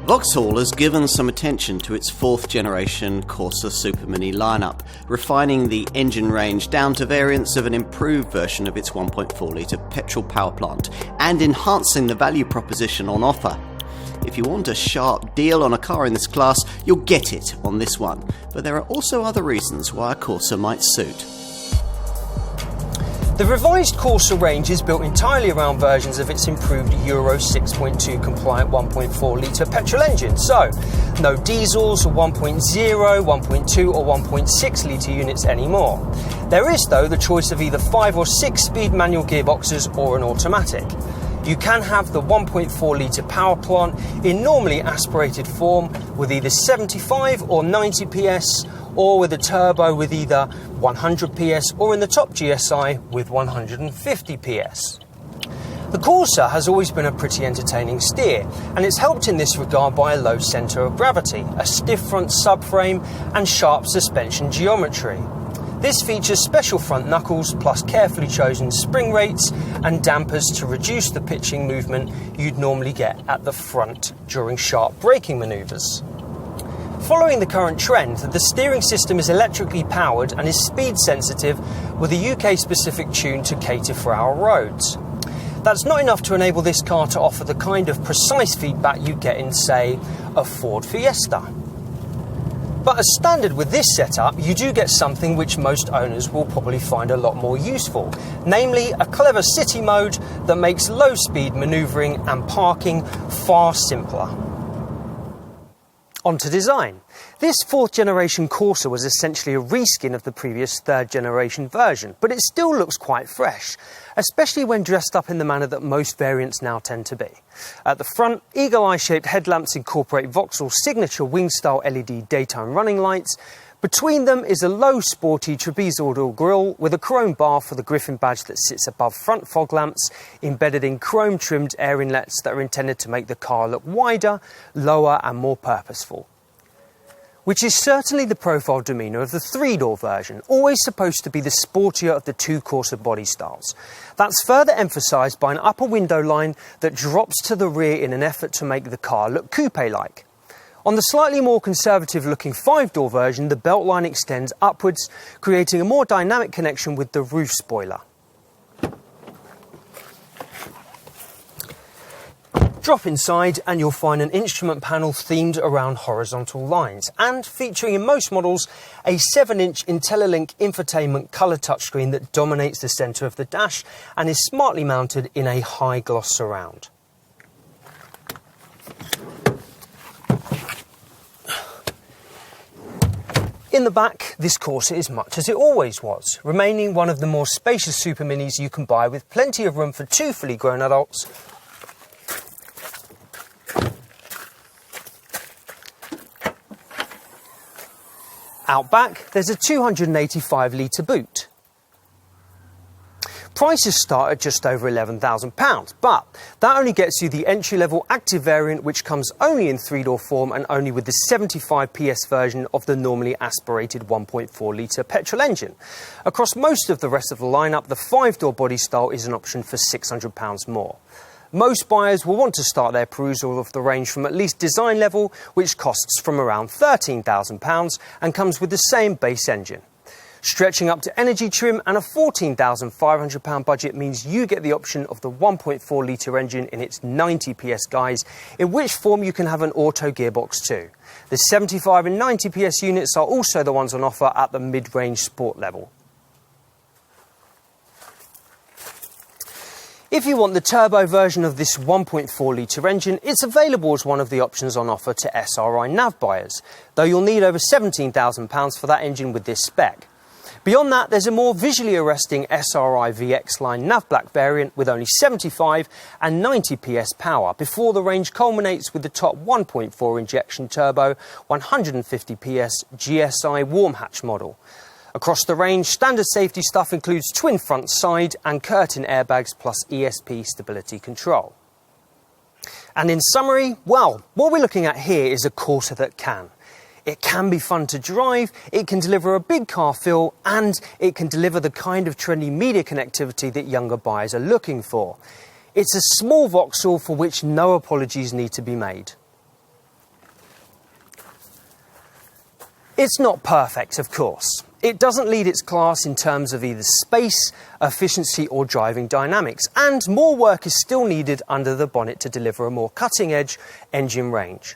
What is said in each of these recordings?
Vauxhall has given some attention to its 4th generation Corsa supermini lineup, refining the engine range down to variants of an improved version of its 1.4 litre petrol power plant and enhancing the value proposition on offer. If you want a sharp deal on a car in this class, you'll get it on this one, but there are also other reasons why a Corsa might suit. The revised Corsa range is built entirely around versions of its improved Euro 6.2 compliant 1.4 litre petrol engine, so no diesels or 1.0, 1.2 or 1.6 litre units anymore. There is though the choice of either 5 or 6 speed manual gearboxes or an automatic. You can have the 1.4 litre power plant in normally aspirated form with either 75 or 90 PS, or with a turbo with either 100 PS or in the top GSI with 150 PS. The Corsa has always been a pretty entertaining steer, and it's helped in this regard by a low centre of gravity, a stiff front subframe and sharp suspension geometry. This features special front knuckles plus carefully chosen spring rates and dampers to reduce the pitching movement you'd normally get at the front during sharp braking manoeuvres. Following the current trend, the steering system is electrically powered and is speed sensitive with a UK-specific tune to cater for our roads. That's not enough to enable this car to offer the kind of precise feedback you get in, say, a Ford Fiesta. But as standard with this setup, you do get something which most owners will probably find a lot more useful, namely a clever city mode that makes low-speed manoeuvring and parking far simpler. On to design. This 4th generation Corsa was essentially a reskin of the previous 3rd generation version, but it still looks quite fresh, especially when dressed up in the manner that most variants now tend to be. At the front, eagle-eye shaped headlamps incorporate Vauxhall's signature wing-style LED daytime running lights. Between them is a low, sporty trapezoidal grille with a chrome bar for the Griffin badge that sits above front fog lamps, embedded in chrome-trimmed air inlets that are intended to make the car look wider, lower and more purposeful. Which is certainly the profile demeanour of the 3-door version, always supposed to be the sportier of the 2 Corsa body styles. That's further emphasised by an upper window line that drops to the rear in an effort to make the car look coupe-like. On the slightly more conservative-looking 5-door version, the belt line extends upwards, creating a more dynamic connection with the roof spoiler. Drop inside and you'll find an instrument panel themed around horizontal lines and featuring in most models a 7-inch IntelliLink infotainment colour touchscreen that dominates the centre of the dash and is smartly mounted in a high-gloss surround. In the back, this Corsa is much as it always was, remaining one of the more spacious superminis you can buy with plenty of room for 2 fully grown adults. Out back, there's a 285 litre boot. Prices start at just over £11,000, but that only gets you the entry-level active variant, which comes only in 3-door form and only with the 75 PS version of the normally aspirated 1.4 litre petrol engine. Across most of the rest of the lineup, the 5-door body style is an option for £600 more. Most buyers will want to start their perusal of the range from at least design level, which costs from around £13,000 and comes with the same base engine. Stretching up to energy trim and a £14,500 budget means you get the option of the 1.4 litre engine in its 90 PS guise, in which form you can have an auto gearbox too. The 75 and 90 PS units are also the ones on offer at the mid-range sport level. If you want the turbo version of this 1.4 litre engine, it's available as one of the options on offer to SRI nav buyers, though you'll need over £17,000 for that engine with this spec. Beyond that, there's a more visually arresting SRI VX line nav black variant with only 75 and 90 PS power, before the range culminates with the top 1.4 injection turbo 150 PS GSI warm hatch model. Across the range, standard safety stuff includes twin front side and curtain airbags plus ESP stability control. And in summary, well, what we're looking at here is a Corsa that can. It can be fun to drive, it can deliver a big car feel, and it can deliver the kind of trendy media connectivity that younger buyers are looking for. It's a small Vauxhall for which no apologies need to be made. It's not perfect, of course. It doesn't lead its class in terms of either space, efficiency or driving dynamics, and more work is still needed under the bonnet to deliver a more cutting-edge engine range.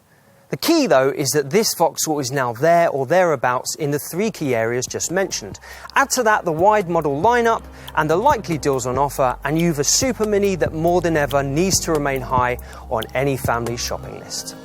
The key, though, is that this Vauxhall is now there or thereabouts in the 3 key areas just mentioned. Add to that the wide model lineup and the likely deals on offer, and you've a supermini that more than ever needs to remain high on any family shopping list.